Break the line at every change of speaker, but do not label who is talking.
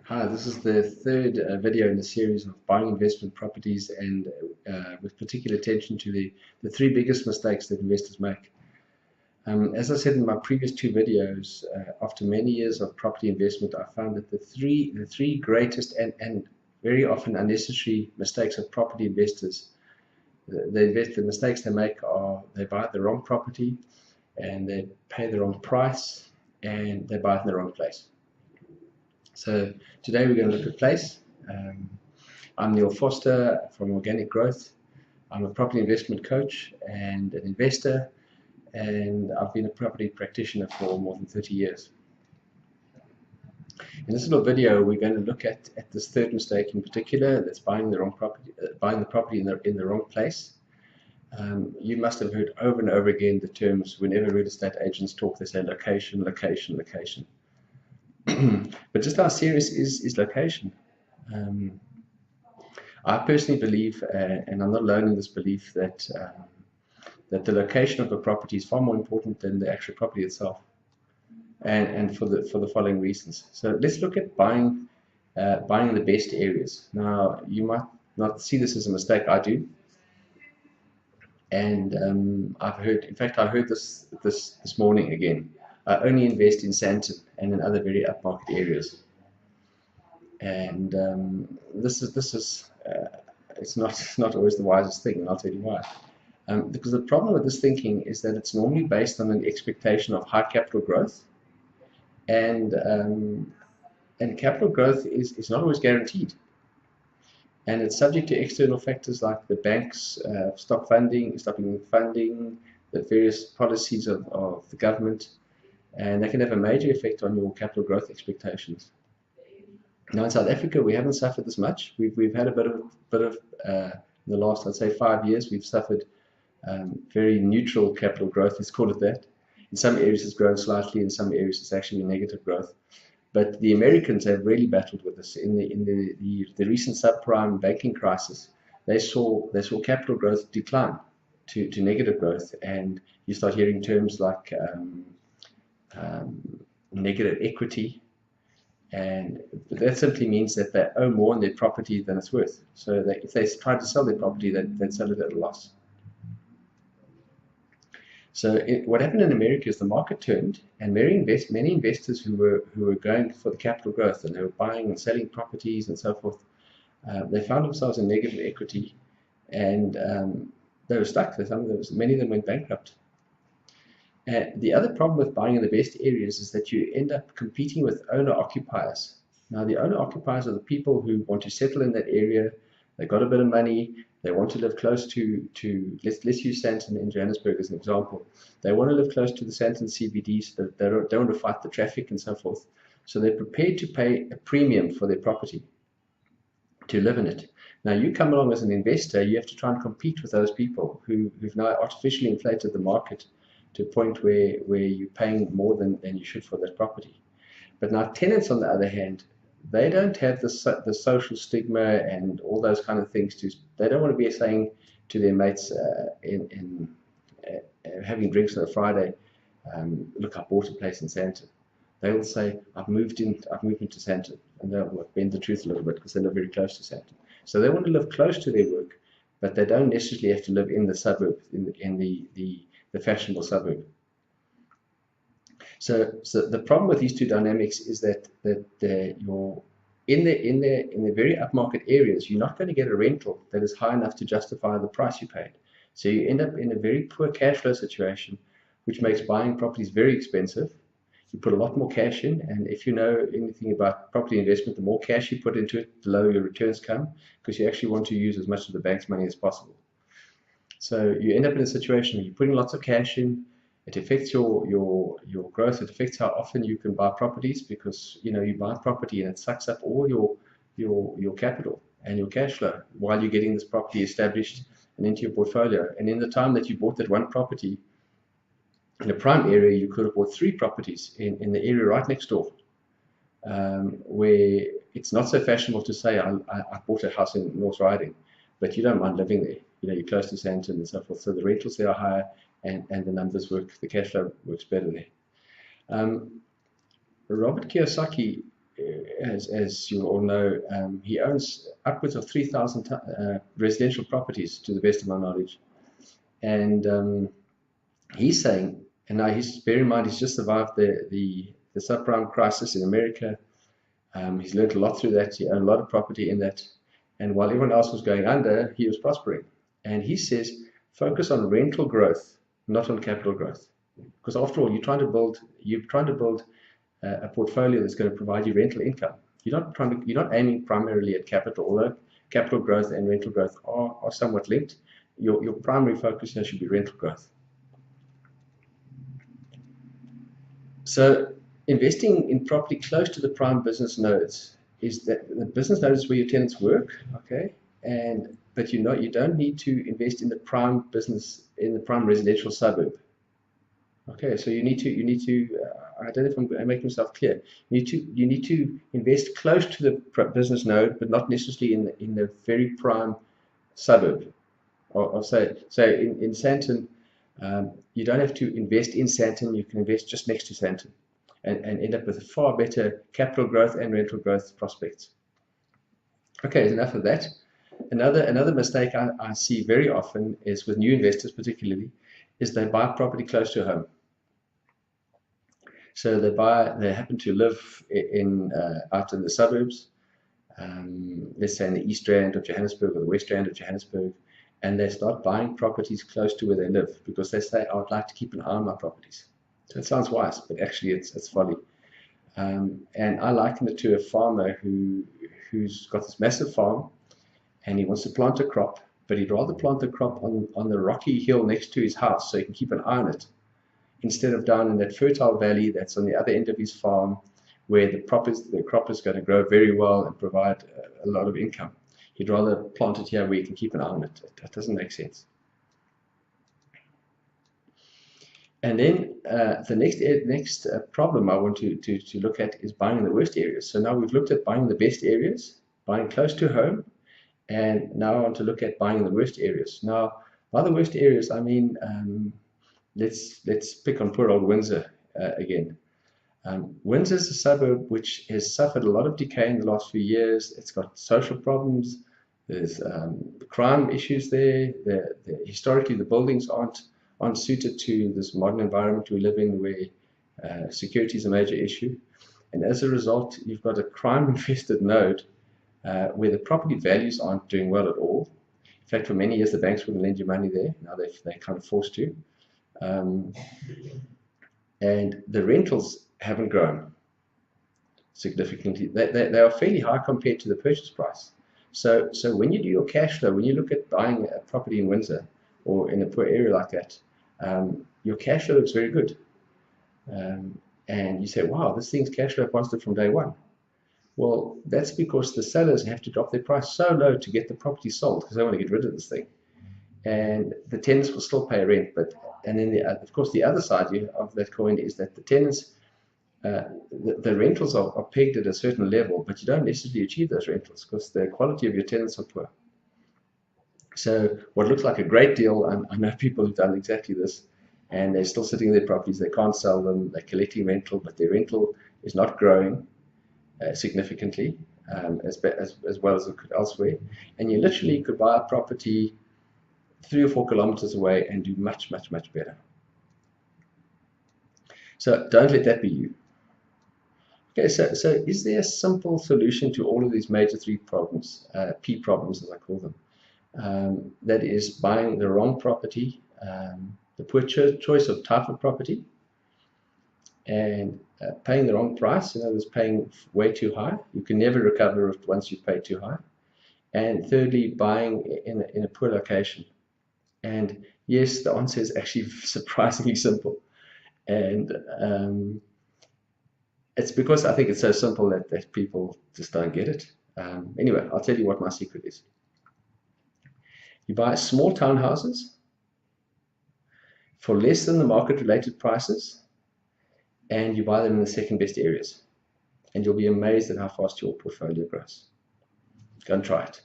Hi, this is the third video in the series of buying investment properties and with particular attention to the three biggest mistakes that investors make. As I said in my previous two videos, after many years of property investment, I found that the three greatest and very often unnecessary mistakes of property investors, the mistakes they make are they buy the wrong property and they pay the wrong price and they buy it in the wrong place. So today we're going to look at place. I'm Neil Foster from Organic Growth. I'm a property investment coach and an investor, and I've been a property practitioner for more than 30 years. In this little video, we're going to look at this third mistake in particular, that's buying the wrong property, buying the property in the wrong place. You must have heard over and over again the terms whenever real estate agents talk, they say location, location, location. But just how serious is location? I personally believe, and I'm not alone in this belief, that the location of a property is far more important than the actual property itself, and for the following reasons. So let's look at buying in the best areas. Now, you might not see this as a mistake. I do, and I've heard. In fact, I heard this morning again. I only invest in Sandton and in other very upmarket areas, and this is it's not always the wisest thing, and I'll tell you why. Because the problem with this thinking is that it's normally based on an expectation of high capital growth, and capital growth is not always guaranteed, and it's subject to external factors like the banks stopping funding, the various policies of the government. And that can have a major effect on your capital growth expectations. Now in South Africa, we haven't suffered this much. We've had a bit of in the last, I'd say, 5 years, we've suffered very neutral capital growth. Let's call it that. In some areas, it's grown slightly. In some areas, it's actually negative growth. But the Americans have really battled with this. In the recent subprime banking crisis, they saw capital growth decline to negative growth, and you start hearing terms like negative equity, and that simply means that they owe more on their property than it's worth. So that if they try to sell their property, they'd sell it at a loss. So what happened in America is the market turned, and many investors who were going for the capital growth and they were buying and selling properties and so forth, they found themselves in negative equity, and they were stuck. Many of them went bankrupt. The other problem with buying in the best areas is that you end up competing with owner-occupiers. Now, the owner-occupiers are the people who want to settle in that area. They've got a bit of money. They want to live close to let's use Sandton in Johannesburg as an example. They want to live close to the Sandton CBD, so that they don't want to fight the traffic and so forth. So they're prepared to pay a premium for their property to live in it. Now, you come along as an investor, you have to try and compete with those people who've now artificially inflated the market to a point where you're paying more than you should for that property. But now tenants, on the other hand, they don't have the social stigma and all those kind of things. They don't want to be saying to their mates having drinks on a Friday, look, I bought a place in Sandton. They will say, I've moved into Sandton, and they'll bend the truth a little bit because they live very close to Sandton. So they want to live close to their work, but they don't necessarily have to live in the suburb, in the fashionable suburb. So the problem with these two dynamics is that you're in the very upmarket areas, you're not going to get a rental that is high enough to justify the price you paid. So you end up in a very poor cash flow situation, which makes buying properties very expensive. You put a lot more cash in, and if you know anything about property investment, the more cash you put into it, the lower your returns come, because you actually want to use as much of the bank's money as possible. So you end up in a situation where you're putting lots of cash in. It affects your growth. It affects how often you can buy properties, because you buy property and it sucks up all your capital and your cash flow while you're getting this property established and into your portfolio. And in the time that you bought that one property in a prime area, you could have bought 3 properties in the area right next door, where it's not so fashionable to say I bought a house in North Riding, but you don't mind living there. You're close to Sandton and so forth, so the rentals there are higher, and the numbers work, the cash flow works better there. Robert Kiyosaki as you all know, he owns upwards of 3,000 residential properties, to the best of my knowledge. And he's saying, and now bear in mind, he's just survived the subprime crisis in America. He's learned a lot through that. He owned a lot of property in that. And while everyone else was going under, he was prospering. And he says, focus on rental growth, not on capital growth. Because after all, you're trying to build a portfolio that's going to provide you rental income. You're not aiming primarily at capital, although capital growth and rental growth are somewhat linked. Your primary focus here should be rental growth. So investing in property close to the prime business nodes is that the business nodes where your tenants work, okay, but you don't need to invest in the prime residential suburb. Okay, so you need to I don't know if I'm making myself clear. You need to invest close to the business node, but not necessarily in the very prime suburb. I'll say in Sandton, you don't have to invest in Sandton. You can invest just next to Sandton, and end up with far better capital growth and rental growth prospects. Okay, enough of that. Another mistake I see very often is with new investors, particularly, is they buy property close to home. So they happen to live out in the suburbs, let's say in the East Rand of Johannesburg or the West Rand of Johannesburg, and they start buying properties close to where they live because they say, I would like to keep an eye on my properties. So it sounds wise, but actually it's folly. And I liken it to a farmer who's got this massive farm and he wants to plant a crop, but he'd rather plant the crop on the rocky hill next to his house so he can keep an eye on it, instead of down in that fertile valley that's on the other end of his farm where the crop is going to grow very well and provide a lot of income. He'd rather plant it here where you can keep an eye on it. That doesn't make sense. And then the next problem I want to look at is buying in the worst areas. So now we've looked at buying in the best areas, buying close to home, and now I want to look at buying in the worst areas. Now, by the worst areas, I mean, let's pick on poor old Windsor again. Windsor is a suburb which has suffered a lot of decay in the last few years. It's got social problems. There's crime issues there. Historically, the buildings aren't suited to this modern environment we live in, where security is a major issue. And as a result, you've got a crime-infested node where the property values aren't doing well at all. In fact, for many years, the banks wouldn't lend you money there. Now they're kind of forced to. And the rentals haven't grown significantly. They are fairly high compared to the purchase price. So when you do your cash flow, when you look at buying a property in Windsor or in a poor area like that, your cash flow looks very good. And you say, wow, this thing's cash flow positive from day one. Well, that's because the sellers have to drop their price so low to get the property sold because they want to get rid of this thing. And the tenants will still pay rent. And then, of course, the other side of that coin is that the tenants, the rentals are pegged at a certain level, but you don't necessarily achieve those rentals because the quality of your tenants are poor. So what looks like a great deal, I know people who've done exactly this, and they're still sitting in their properties, they can't sell them, they're collecting rental, but their rental is not growing significantly as well as it could elsewhere. And you literally could buy a property 3 or 4 kilometers away and do much, much, much better. So don't let that be you. Okay, so is there a simple solution to all of these major 3 problems, P problems as I call them? That is buying the wrong property, the poor choice of type of property, and paying the wrong price. In other words, paying way too high. You can never recover it once you pay too high. And thirdly, buying in a poor location. And yes, the answer is actually surprisingly simple. And it's because I think it's so simple that people just don't get it. Anyway, I'll tell you what my secret is. You buy small townhouses for less than the market-related prices, and you buy them in the second best areas. And you'll be amazed at how fast your portfolio grows. Go and try it.